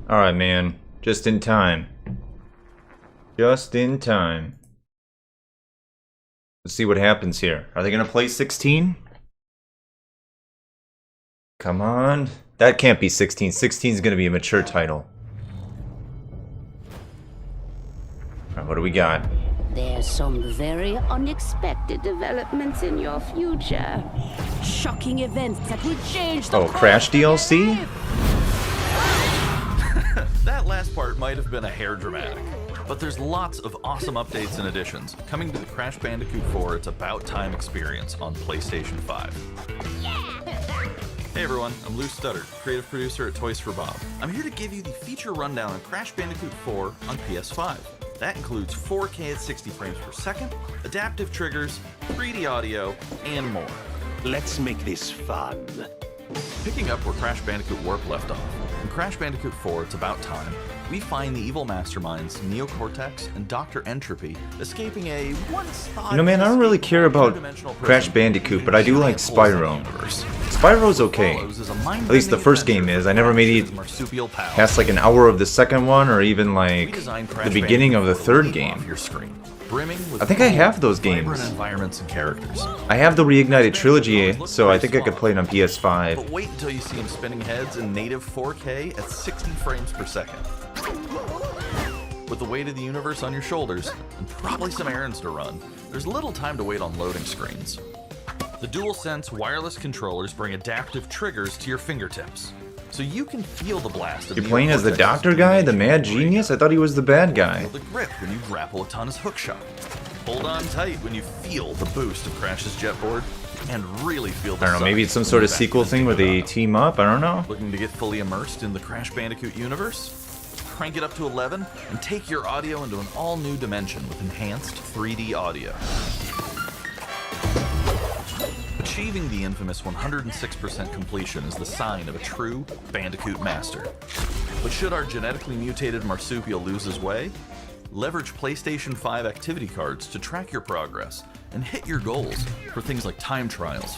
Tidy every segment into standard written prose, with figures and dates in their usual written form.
Alright, man. Just in time. Just in time. Let's see what happens here. Are they gonna play 16? Come on. That can't be 16. 16 is gonna be a mature title. Alright, what do we got? There's some very unexpected developments in your future. Shocking events that will change the Crash DLC? That last part might have been a hair dramatic, but there's lots of awesome updates and additions coming to the Crash Bandicoot 4 It's About Time experience on PlayStation 5. Hey everyone, I'm Lou Studdard, creative producer at Toys for Bob. I'm here to give you the feature rundown on Crash Bandicoot 4 on PS5. That includes 4K at 60 frames per second, adaptive triggers, 3D audio, and more. Let's make this fun. Picking up where Crash Bandicoot Warp left off, in Crash Bandicoot 4 It's About Time, we find the evil masterminds Neocortex and Dr. Entropy escaping a once-thought... You know, man, I don't really care about Crash Bandicoot, but I do like Spyro. Spyro's okay. At least the first game is. I never made it past like an hour of the second one, or even like the beginning of the third game. I think I have those games. Environments and characters. I have the Reignited Trilogy, so I think I could play it on PS5. But wait until you see him spinning heads in native 4K at 60 frames per second. With the weight of the universe on your shoulders, and probably some errands to run, there's little time to wait on loading screens. The DualSense wireless controllers bring adaptive triggers to your fingertips, so you can feel the blast of You're playing as the doctor guy, the mad genius? I thought he was the bad guy. Feel the grip when you grapple a ton as hookshot. Hold on tight when you feel the boost of Crash's jetboard, and really feel the I don't know, maybe it's some sort of sequel thing where they team up, I don't know. Looking to get fully immersed in the Crash Bandicoot universe? Crank it up to 11 and take your audio into an all-new dimension with enhanced 3D audio. Achieving the infamous 106% completion is the sign of a true Bandicoot master. But should our genetically mutated marsupial lose his way? Leverage PlayStation 5 activity cards to track your progress and hit your goals for things like time trials,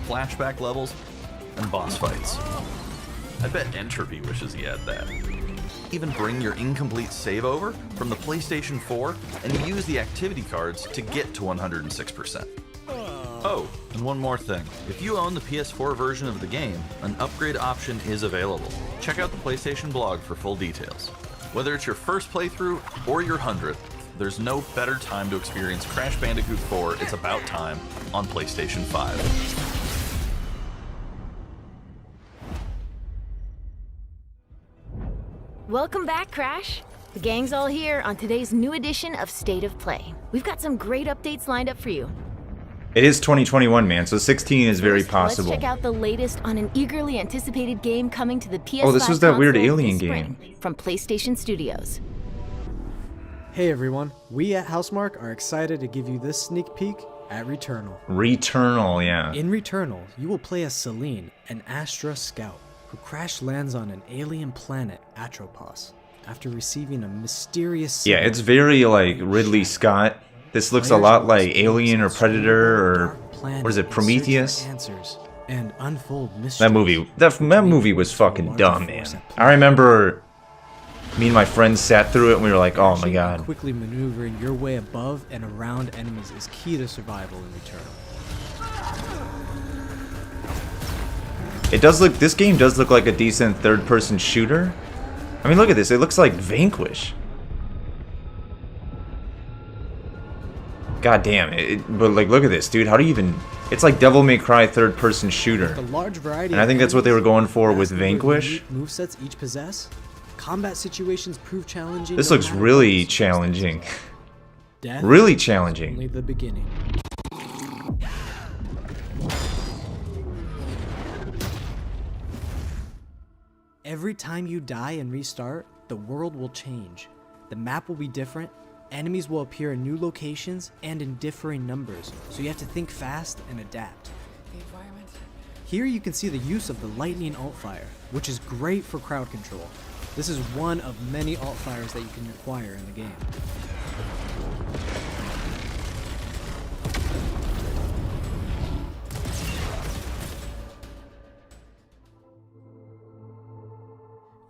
flashback levels, and boss fights. I bet Entropy wishes he had that. Even bring your incomplete save over from the PlayStation 4 and use the activity cards to get to 106%. Oh, and one more thing. If you own the PS4 version of the game, an upgrade option is available. Check out the PlayStation blog for full details. Whether it's your first playthrough or your 100th, there's no better time to experience Crash Bandicoot 4 It's About Time on PlayStation 5. Welcome back, Crash. The gang's all here on today's new edition of State of Play. We've got some great updates lined up for you. It is 2021, man, so 16 is very possible. Let's check out the latest on an eagerly anticipated game coming to the PS5 Oh, this was that weird console alien this spring game. from PlayStation Studios. Hey everyone, we at Housemarque are excited to give you this sneak peek at Returnal. Returnal, yeah. In Returnal, you will play as Celine, an Astra scout, who crash lands on an alien planet, Atropos, after receiving a mysterious signal. Yeah, it's very like Ridley Scott. This looks a lot like Alien or Predator or what is it, Prometheus? Answers and unfold mysteries. That movie was fucking dumb, man. I remember me and my friends sat through it and we were like, oh my god. Quickly maneuvering your way above and around enemies is key to survival in Returnal. It does look, this game does look like a decent third-person shooter. I mean, look at this. It looks like Vanquish. God damn it. But like, look at this, dude. How do you even... It's like Devil May Cry third-person shooter. And I think that's what they were going for with Vanquish. Movesets each possess. Combat situations prove challenging. This looks really challenging. Really challenging. Only the beginning. Every time you die and restart, the world will change. The map will be different, enemies will appear in new locations and in differing numbers, so you have to think fast and adapt. Here you can see the use of the lightning alt-fire, which is great for crowd control. This is one of many alt-fires that you can acquire in the game.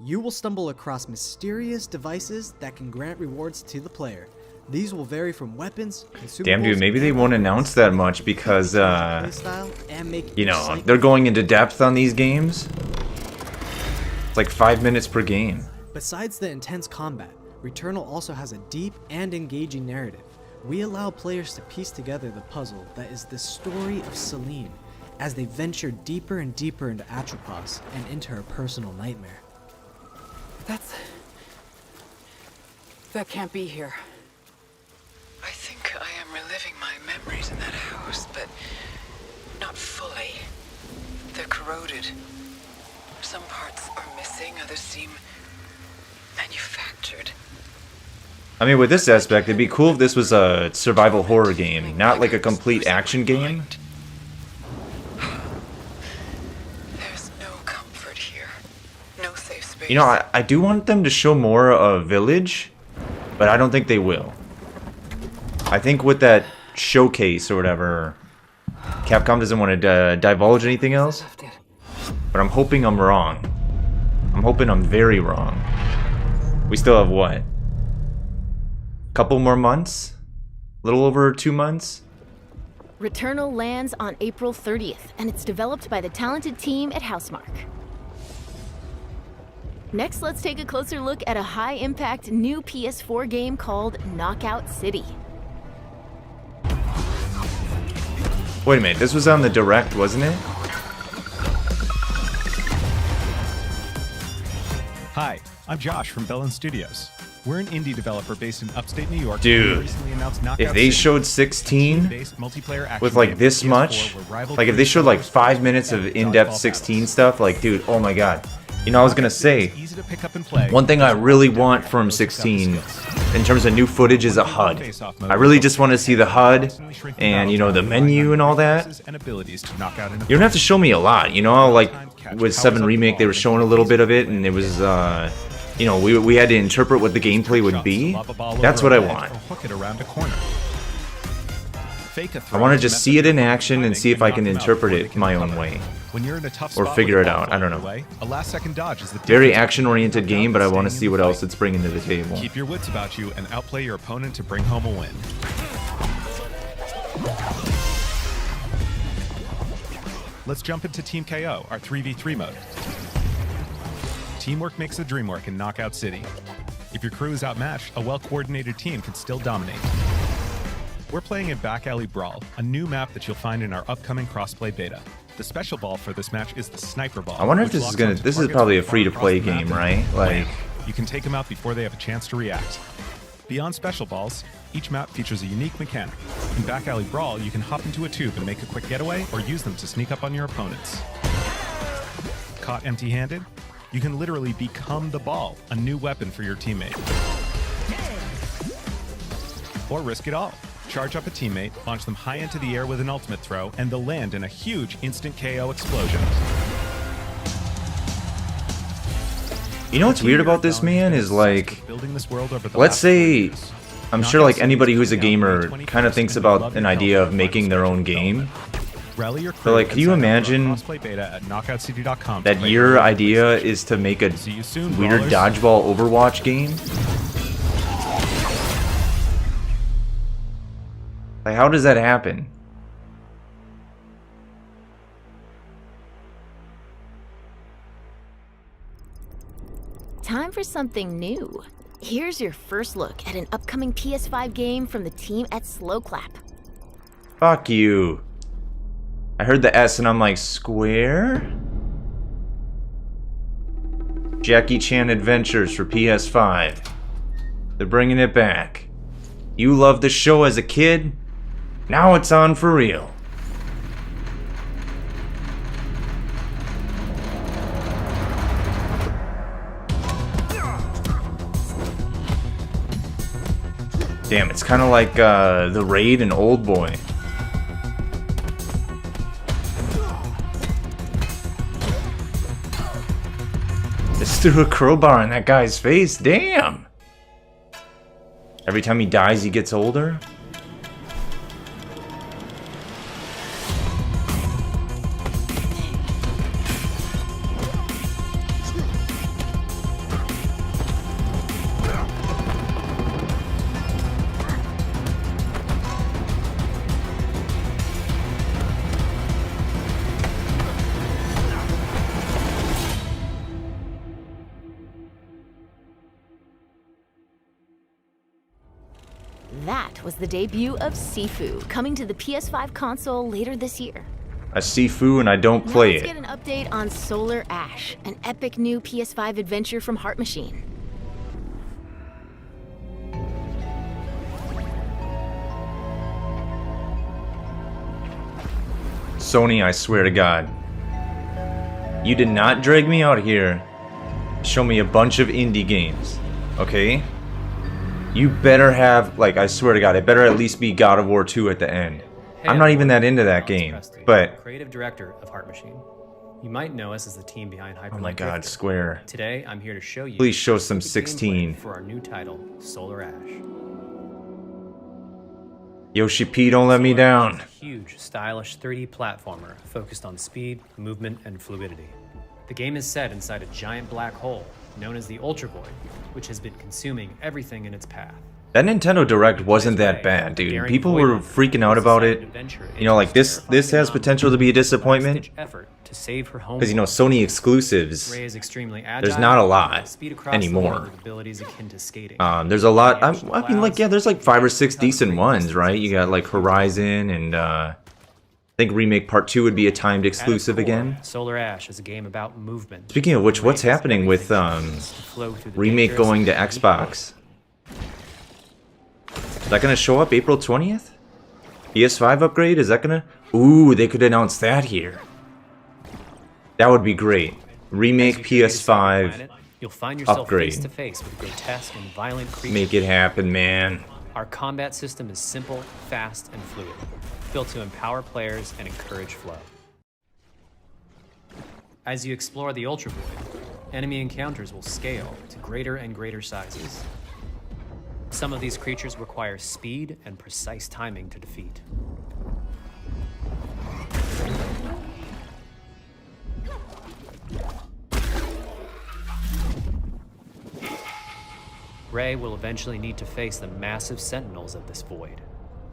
You will stumble across mysterious devices that can grant rewards to the player. These will vary from weapons, consumables, Damn, dude, maybe they won't announce that much because, you know, they're going into depth on these games. It's like 5 minutes per game. Besides the intense combat, Returnal also has a deep and engaging narrative. We allow players to piece together the puzzle that is the story of Celine as they venture deeper and deeper into Atropos and into her personal nightmare. That can't be here. I think I am reliving my memories in that house, but not fully. They're corroded. Some parts are missing, others seem manufactured. I mean, with this aspect, it'd be cool if this was a survival horror game, not like a complete action game. There's no comfort here. No safe space. You know, I do want them to show more of Village, but I don't think they will. I think with that showcase or whatever, Capcom doesn't want to divulge anything else. But I'm hoping I'm wrong. I'm hoping I'm very wrong. We still have what? Couple more months? A little over 2 months? Returnal lands on April 30th, and it's developed by the talented team at Housemarque. Next, let's take a closer look at a high-impact new PS4 game called Knockout City. Wait a minute, this was on the Direct, wasn't it? Hi, I'm Josh from Bellin Studios. We're an indie developer based in upstate New York. Dude, Recently announced Knockout if they City, showed 16 multiplayer action with like game this for PS4 much, where rival like if they showed like 5 minutes of dodgeball in-depth battles. 16 stuff, like dude, oh my god. You know, I was gonna say, Easy to pick up and play. one thing I really want from 16 in terms of new footage is a HUD. I really just want to see the HUD and, you know, the menu and all that. And abilities to knock out an You don't have to show me a lot, you know, like with 7 Remake they were showing a little bit of it and it was, you know, we had to interpret what the gameplay would be. That's what I want. Hook it around a corner. I want to just see it in action and see if I can interpret it my own way. When you're in a tough Or spot figure with it the ball out, I don't thrown know. your way, a last second dodge is the Very difference. action-oriented game, but I want to Staying see in what the else fight. it's bringing to the table. Keep your wits about you and outplay your opponent to bring home a win. Let's jump into Team KO, our 3v3 mode. Teamwork makes the dream work in Knockout City. If your crew is outmatched, a well-coordinated team can still dominate. We're playing in Back Alley Brawl, a new map that you'll find in our upcoming crossplay beta. The special ball for this match is the Sniper Ball. I wonder if which this is locks gonna. onto This is targets probably a far free-to-play across the game, map. right? Like, You can take them out before they have a chance to react. Beyond special balls, each map features a unique mechanic. In Back Alley Brawl, you can hop into a tube and make a quick getaway, or use them to sneak up on your opponents. Caught empty-handed? You can literally become the ball, a new weapon for your teammate. Or risk it all. Charge up a teammate, launch them high into the air with an ultimate throw, and they'll land in a huge instant KO explosion. you know what's weird about this, man, is like, Building this world over the let's last say, 4 years. I'm sure like anybody who's a gamer kind of thinks about an idea of making their own game. Rally your But like, crew can you and sign up for our imagine crossplay beta at knockoutcity.com that to play your early idea registration. is to make a See you soon, weird ballers. dodgeball Overwatch game? Like, how does that happen? Time for something new. Here's your first look at an upcoming PS5 game from the team at Slowclap. Fuck you. I heard the S and I'm like, Square? Jackie Chan Adventures for PS5. They're bringing it back. You loved the show as a kid? Now it's on for real. Damn, it's kind of like The Raid and Oldboy. Just threw a crowbar in that guy's face. Damn. Every time he dies, he gets older. was the debut of Sifu, coming to the PS5 console later this year. I Sifu and I don't play Let's it. get an update on Solar Ash, an epic new PS5 adventure from Heart Machine. Sony, I swear to God. You did not drag me out here. Show me a bunch of indie games. Okay? You better have, like, I swear to God, it better at least be God of War 2 at the end. I'm not even that into that game, but... Creative director of Heart Machine. You might know us as the team behind Hyper Oh my Light God, Drifter. Square. Today, I'm here to show you... Please show some specific 16. gameplay for our new title, Solar Ash. Yoshi P, don't let me down. A huge, stylish 3D platformer focused on speed, movement, and fluidity. The game is set inside a giant black hole known as the Ultra Void, which has been consuming everything in its path. That Nintendo Direct wasn't that bad, dude. People were freaking out about it. You know, like, this has potential to be a disappointment. Because, you know, Sony exclusives, there's not a lot anymore. There's a lot, I mean, like, yeah, there's like 5 or 6 decent ones, right? You got, like, Horizon, and, I think Remake Part 2 would be a timed exclusive again. Solar Ash is a game about movement. Speaking of which, what's happening with, Remake going to Xbox? Is that gonna show up April 20th? PS5 upgrade? Is that gonna... Ooh, they could announce that here. That would be great. Remake PS5 You'll find yourself upgrade. face to face with grotesque and violent creatures. Make it happen, man. Our combat system is simple, fast, and fluid, built to empower players and encourage flow. As you explore the Ultra Void, enemy encounters will scale to greater and greater sizes. Some of these creatures require speed and precise timing to defeat. Ray will eventually need to face the massive sentinels of this void,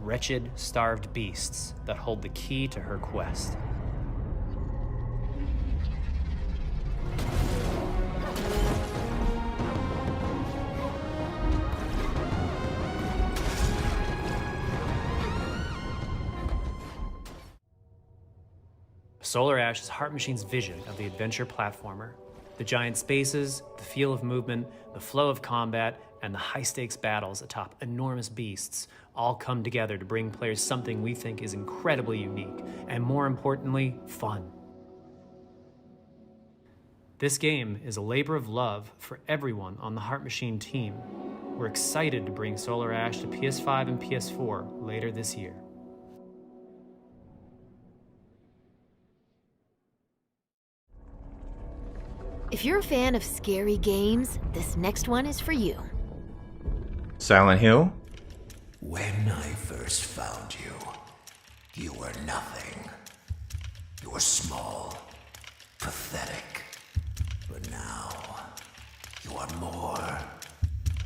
wretched, starved beasts that hold the key to her quest. Solar Ash is Heart Machine's vision of the adventure platformer. The giant spaces, the feel of movement, the flow of combat, and the high-stakes battles atop enormous beasts all come together to bring players something we think is incredibly unique, and more importantly, fun. This game is a labor of love for everyone on the Heart Machine team. We're excited to bring Solar Ash to PS5 and PS4 later this year. If you're a fan of scary games, this next one is for you. Silent Hill? When I first found you, you were nothing. You were small, pathetic. But now, you are more.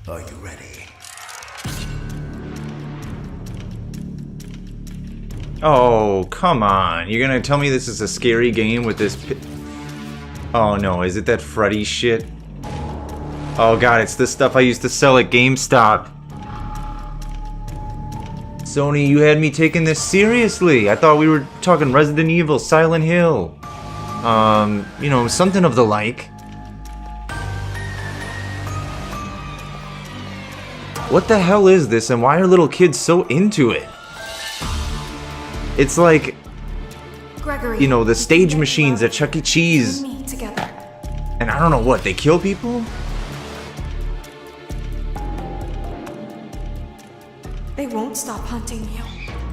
Are you ready? Oh, come on. You're gonna tell me this is a scary game with this Oh no, is it that Freddy shit? Oh god, it's the stuff I used to sell at GameStop. Sony, you had me taking this seriously. I thought we were talking Resident Evil, Silent Hill. You know, something of the like. What the hell is this, and why are little kids so into it? It's like, Gregory, you know, the stage machines at Chuck E. Cheese. together. And I don't know what, they kill people? They won't stop hunting you.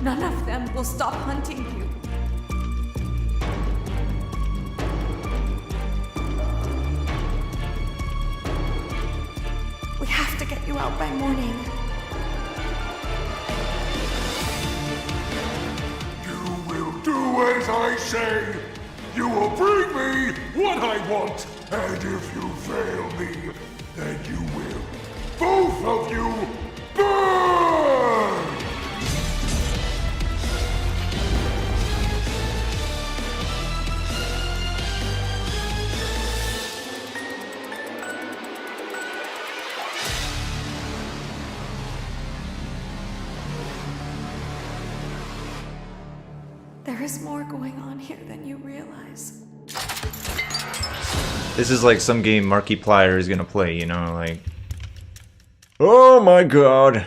None of them will stop hunting you. We have to get you out by morning. You will do as I say. You will bring me what I want. And if you fail me, then you will, both of you, burn! There is more going on here than you realize. This is like some game Markiplier is gonna play, you know, like... Oh my god!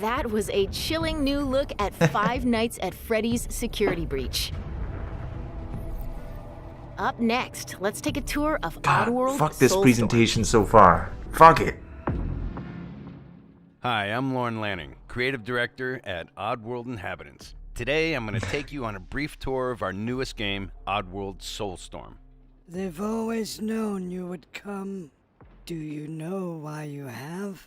That was a chilling new look at Five Nights at Freddy's Security Breach. Up next, let's take a tour of Oddworld Fuck this Soulstorm. presentation so far. Fuck it. Hi, I'm Lorne Lanning, Creative Director at Oddworld Inhabitants. Today, I'm going to take you on a brief tour of our newest game, Oddworld Soulstorm. They've always known you would come. Do you know why you have?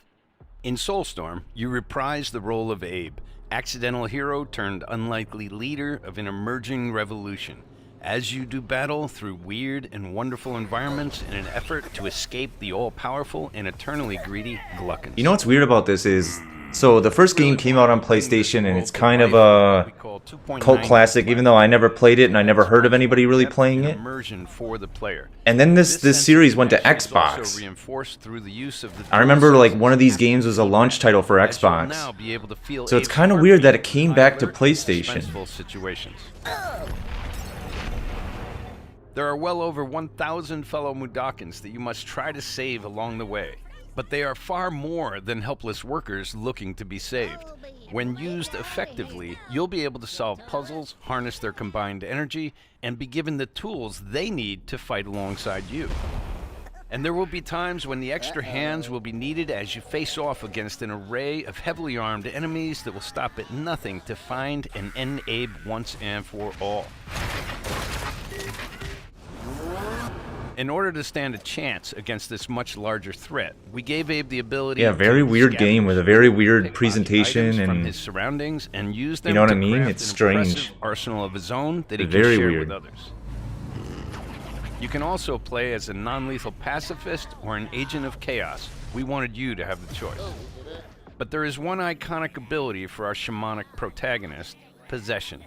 In Soulstorm, you reprise the role of Abe, accidental hero turned unlikely leader of an emerging revolution, as you do battle through weird and wonderful environments in an effort to escape the all-powerful and eternally greedy Gluckons. You know what's weird about this is... So, the first game came out on PlayStation, and it's kind of a cult classic, even though I never played it and I never heard of anybody really playing it. And then this series went to Xbox. I remember, like, one of these games was a launch title for Xbox. So it's kind of weird that it came back to PlayStation. There are well over 1,000 fellow Mudokons that you must try to save along the way. But they are far more than helpless workers looking to be saved. When used effectively, you'll be able to solve puzzles, harness their combined energy, and be given the tools they need to fight alongside you. And there will be times when the extra hands will be needed as you face off against an array of heavily armed enemies that will stop at nothing to find and end Abe once and for all. In order to stand a chance against this much larger threat, we gave Abe the ability to very weird game with a very weird presentation and his surroundings and use them you know what to I mean? craft It's an strange. impressive arsenal of his own that he Very can share weird. with others. You can also play as a non-lethal pacifist or an agent of chaos. We wanted you to have the choice. But there is one iconic ability for our shamanic protagonist, possession.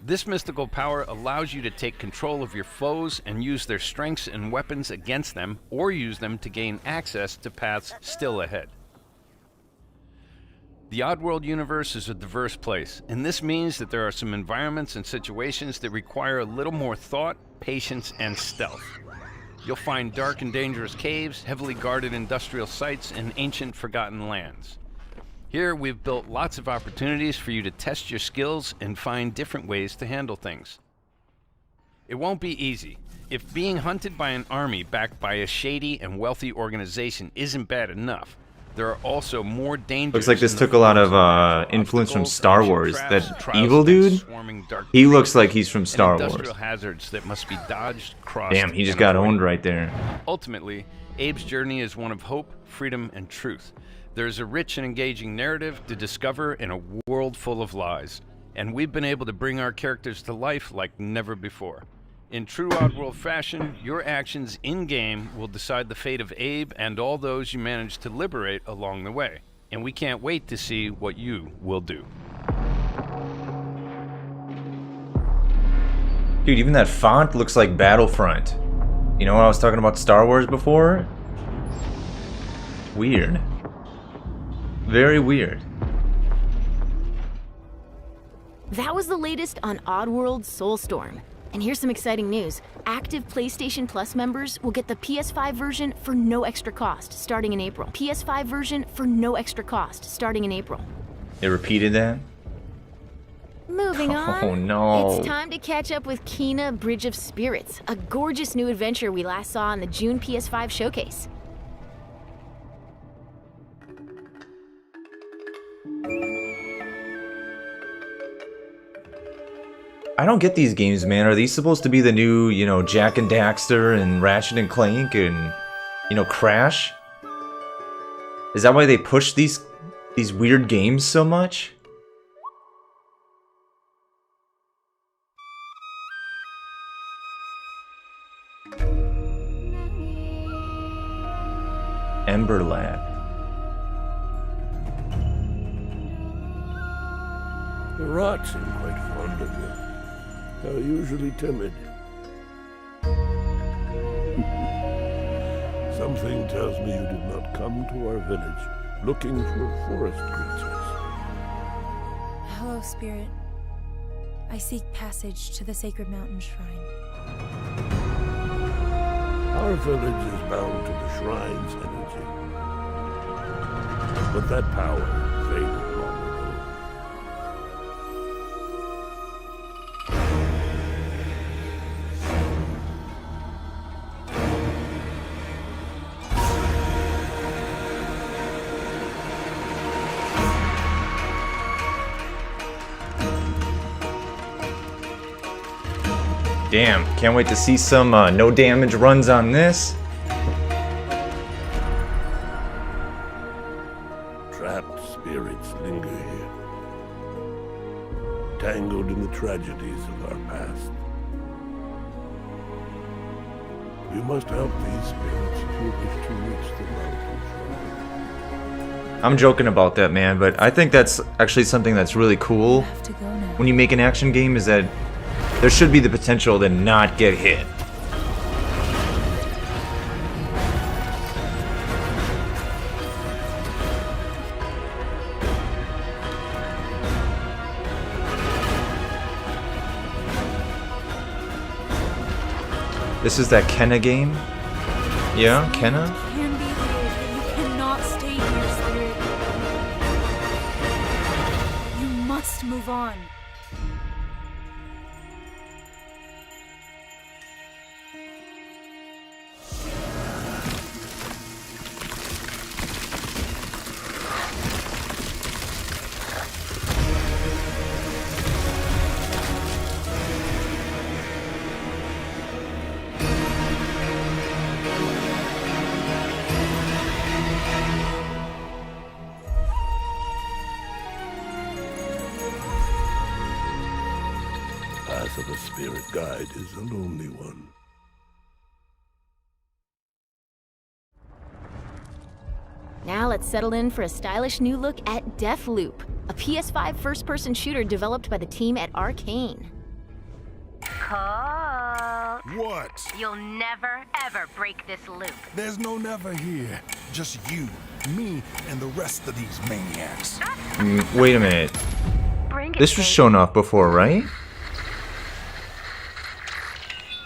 This mystical power allows you to take control of your foes and use their strengths and weapons against them, or use them to gain access to paths still ahead. The Oddworld universe is a diverse place, and this means that there are some environments and situations that require a little more thought, patience, and stealth. You'll find dark and dangerous caves, heavily guarded industrial sites, and ancient forgotten lands. Here, we've built lots of opportunities for you to test your skills and find different ways to handle things. It won't be easy. If being hunted by an army backed by a shady and wealthy organization isn't bad enough, there are also more dangers. Looks like this took a lot of influence from Star Wars. That evil dude, he looks like he's from Star Wars. Hazards that must be dodged, crossed, Damn, he just got owned right there. Ultimately, Abe's journey is one of hope, freedom, and truth. There's a rich and engaging narrative to discover in a world full of lies, and we've been able to bring our characters to life like never before. In true Oddworld fashion, your actions in-game will decide the fate of Abe and all those you manage to liberate along the way, and we can't wait to see what you will do. Dude, even that font looks like Battlefront. You know when I was talking about Star Wars before? Weird. Very weird. That was the latest on Oddworld Soulstorm. And here's some exciting news. Active PlayStation Plus members will get the PS5 version for no extra cost starting in April. PS5 version for no extra cost starting in April. They repeated that? Moving on. Oh no. It's time to catch up with Kina, Bridge of Spirits, a gorgeous new adventure we last saw in the June PS5 showcase. I don't get these games, man. Are these supposed to be the new, you know, Jak and Daxter and Ratchet and Clank and, you know, Crash? Is that why they push these weird games so much? Ember Lab. The rats seem quite fond of you. They're usually timid. Something tells me you did not come to our village looking for forest creatures. Hello, Spirit. I seek passage to the sacred mountain shrine. Our village is bound to the shrine's energy. But that power faded long ago. Damn, can't wait to see some no damage runs on this. Trapped spirits linger here, tangled in the tragedies of our past. You must help these spirits if you wish to reach the mountain shrine. I'm joking about that, man, but I think that's actually something that's really cool when you make an action game, is that there should be the potential to not get hit. This is that Kina game? Yeah, Kina? Can be hid, but you cannot stay here, spirit. You must move on. Path of a spirit guide is a lonely one. Now let's settle in for a stylish new look at Deathloop, a PS5 first-person shooter developed by the team at Arcane. Cole. What? You'll never, ever break this loop. There's no never here. Just you, me, and the rest of these maniacs. Wait a minute. This was shown off before, right?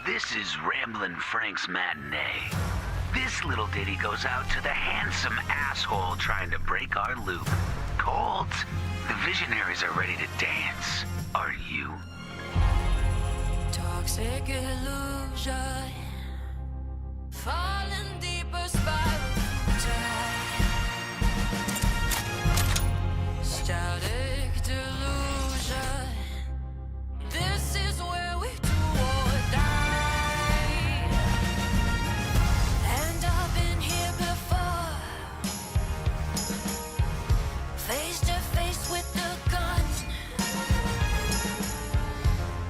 This is Ramblin' Frank's Matinee. This little ditty goes out to the handsome asshole trying to break our loop. Colt, the visionaries are ready to dance. Are you? Toxic illusion, falling deeper spiral static delusion. This is where we do or die. And I've been here before, face to face with the gun.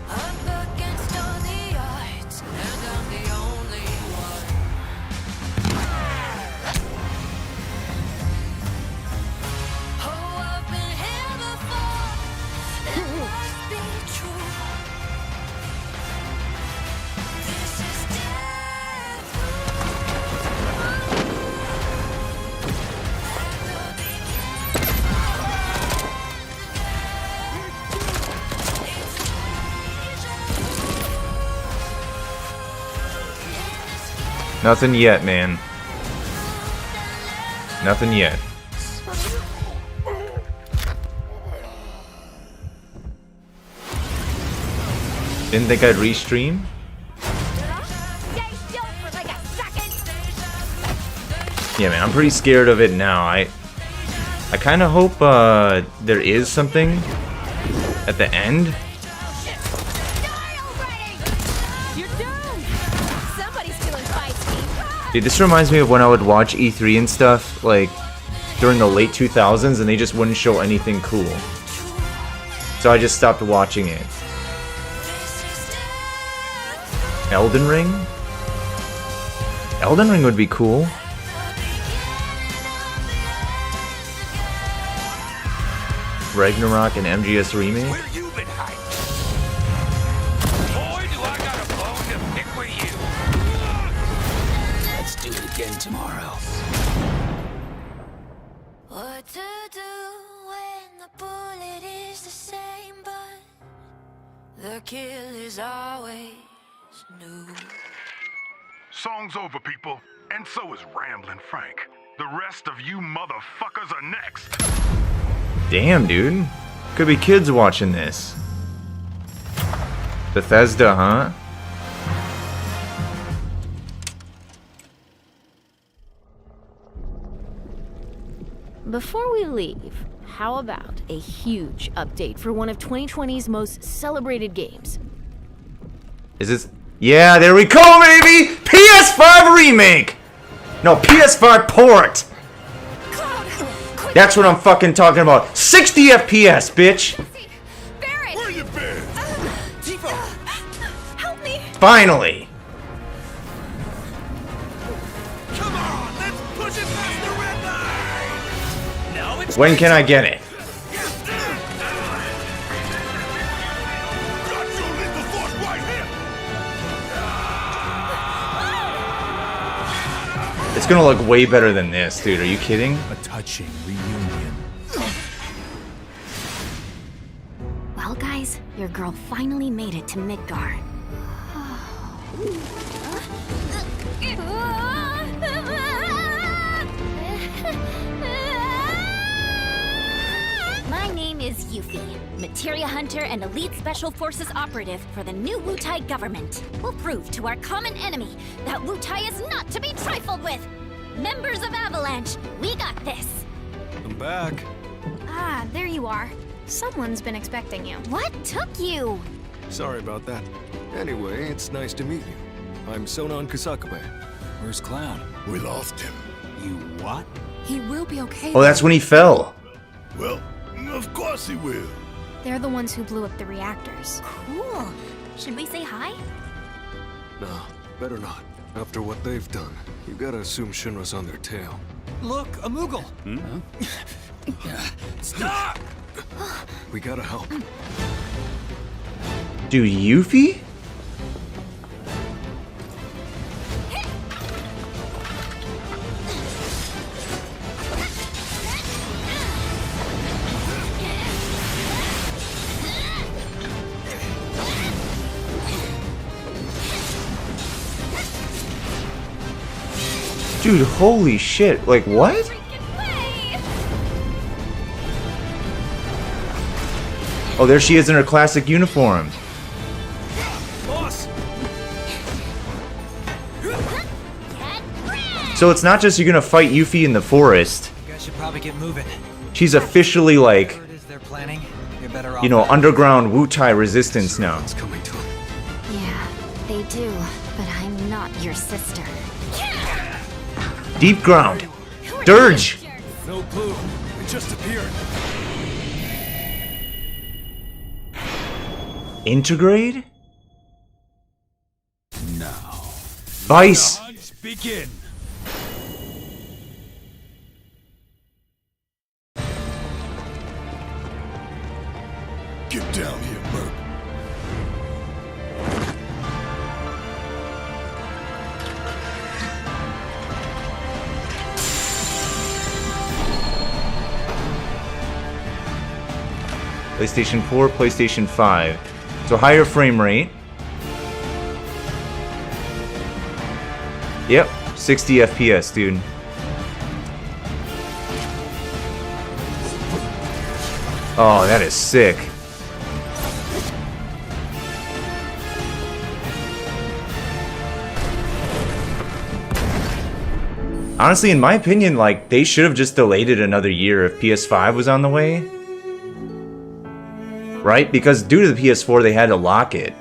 Up against all the odds, and I'm the only one. Oh, I've been here before, it must be true. This is Nothing yet, man. Nothing yet. Didn't think I'd restream? Yeah, man, I'm pretty scared of it now. I kind of hope there is something at the end. Dude, this reminds me of when I would watch E3 and stuff, like, during the late 2000s, and they just wouldn't show anything cool. So I just stopped watching it. Elden Ring? Elden Ring would be cool. Ragnarok and MGS Remake? Again tomorrow. What to do when the bullet is the same, but The kill is always new. Song's over, people. And so is Ramblin' Frank. The rest of you motherfuckers are next. Damn, dude. Could be kids watching this. Bethesda, huh? Before we leave, how about a huge update for one of 2020's most celebrated games? Is this... Yeah, there we go, baby! PS5 remake! No, PS5 port! That's what I'm fucking talking about. 60 FPS, bitch! Where you been? Help me! Finally! Come on, let's push it past the red line! Now it's When can I get it? It's gonna look way better than this, dude. Are you kidding? A touching reunion. Well, guys, your girl finally made it to Midgar. My name is Yuffie, Materia Hunter and Elite Special Forces Operative for the new Wutai government. We'll prove to our common enemy that Wutai is not to be trifled with. Members of Avalanche, we got this. I'm back. Ah, there you are. Someone's been expecting you. What took you? Sorry about that. Anyway, it's nice to meet you. I'm Sonon Kusakabe. Where's Cloud? We lost him. You what? He will be okay. Oh, that's when he fell. Well, of course he will. They're the ones who blew up the reactors. Cool. Should we say hi? No, better not. After what they've done, you gotta assume Shinra's on their tail. Look, a Moogle! Stop! We gotta help. Dude, Yuffie? Dude, holy shit. Like, what? Oh, there she is in her classic uniform. Boss! So it's not just you're gonna fight Yuffie in the forest. You guys should probably get moving. She's officially like, Whatever it is they're planning, you're better off. you know, underground Wutai resistance now. Yeah, they do, but I'm not your sister. Deep ground. Dirge. No clue. It just appeared. Integrate? Now. Vice. Begin. Get down here, Merc. PlayStation 4, PlayStation 5. So higher frame rate. Yep, 60 FPS, dude. Oh, that is sick. Honestly, in my opinion, like, they should have just delayed it another year if PS5 was on the way. Right? Because due to the PS4, they had to lock it.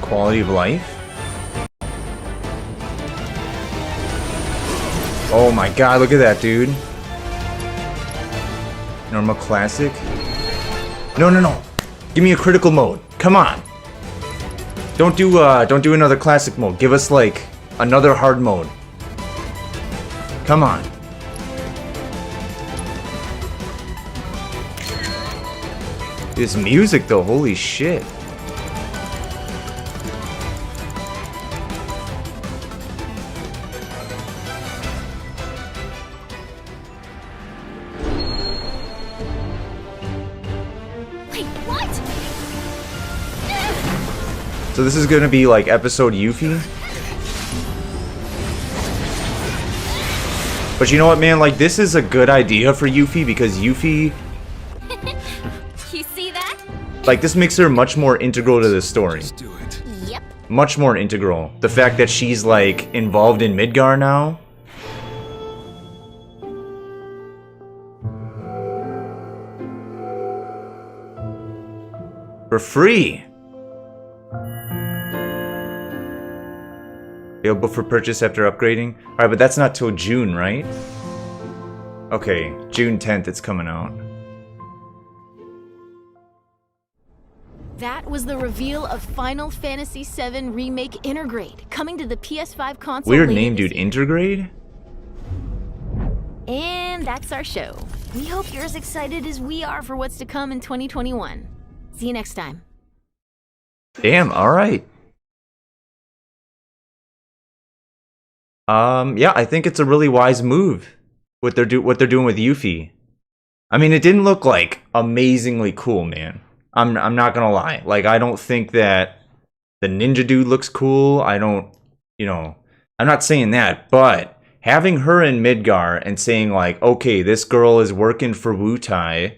Quality of life? Oh my god, look at that, dude. Normal classic. No, no, no. Give me a critical mode. Come on. Don't do another classic mode. Give us like another hard mode. Come on. This music though, holy shit. So this is gonna be like episode Yuffie. But you know what, man? Like, this is a good idea for Yuffie because Yuffie, You see that? like, this makes her much more integral to the story. Yep. Much more integral. The fact that she's like involved in Midgar now. For free. Available for purchase after upgrading. Alright, but that's not till June, right? Okay, June 10th it's coming out. That was the reveal of Final Fantasy VII Remake Intergrade, coming to the PS5 console. Weird later name, this dude. year. Intergrade? And that's our show. We hope you're as excited as we are for what's to come in 2021. See you next time. Damn, alright. Yeah, I think it's a really wise move what they're doing with Yuffie. I mean, it didn't look like amazingly cool, man. I'm not gonna lie. Like, I don't think that the ninja dude looks cool. I don't, you know, I'm not saying that, but having her in Midgar and saying like, okay, this girl is working for Wutai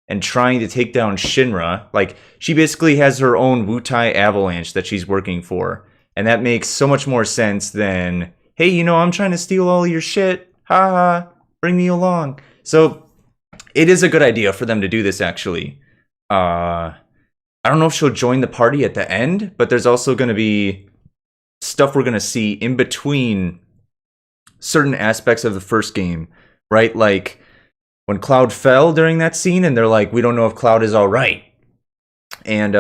and trying to take down Shinra, like, she basically has her own Wutai avalanche that she's working for, and that makes so much more sense than, hey, you know, I'm trying to steal all your shit. Haha, bring me along. So, it is a good idea for them to do this, actually. I don't know if she'll join the party at the end, but there's also going to be stuff we're going to see in between certain aspects of the first game, right? Like, when Cloud fell during that scene, and they're like, we don't know if Cloud is alright. And,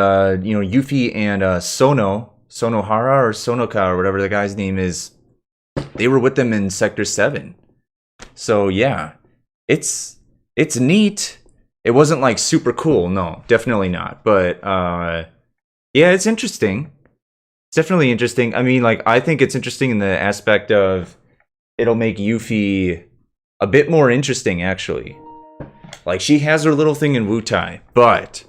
you know, Yuffie and Sonohara or Sonoka or whatever the guy's name is, they were with them in Sector 7. So yeah, it's neat. It wasn't like super cool, no, definitely not. But yeah, it's interesting. It's definitely interesting. I mean, like, I think it's interesting in the aspect of it'll make Yuffie a bit more interesting, actually. Like, she has her little thing in Wutai, but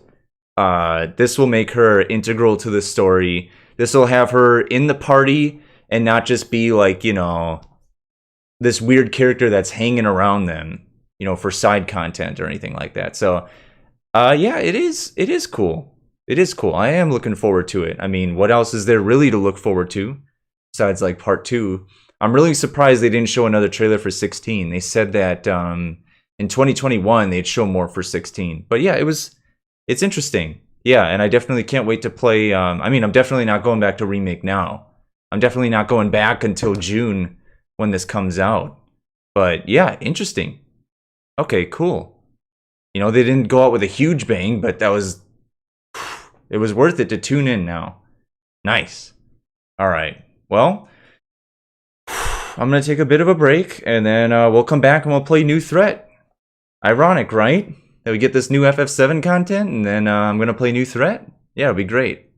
this will make her integral to the story. This will have her in the party and not just be like, you know, this weird character that's hanging around them, you know, for side content or anything like that. So, yeah, it is cool. It is cool. I am looking forward to it. I mean, what else is there really to look forward to besides like part 2? I'm really surprised they didn't show another trailer for 16. They said that in 2021 they'd show more for 16. But yeah, it's interesting. Yeah, and I definitely can't wait to play. I mean, I'm definitely not going back to Remake now. I'm definitely not going back until June when this comes out. But yeah, interesting. Okay, cool. You know, they didn't go out with a huge bang, but it was worth it to tune in now. Nice. All right. Well, I'm going to take a bit of a break, and then we'll come back and we'll play New Threat. Ironic, right? That we get this new FF7 content, and then I'm going to play New Threat? Yeah, it'll be great. So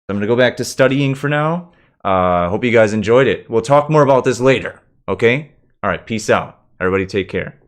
I'm going to go back to studying for now. Hope you guys enjoyed it. We'll talk more about this later, okay? All right, peace out. Everybody take care.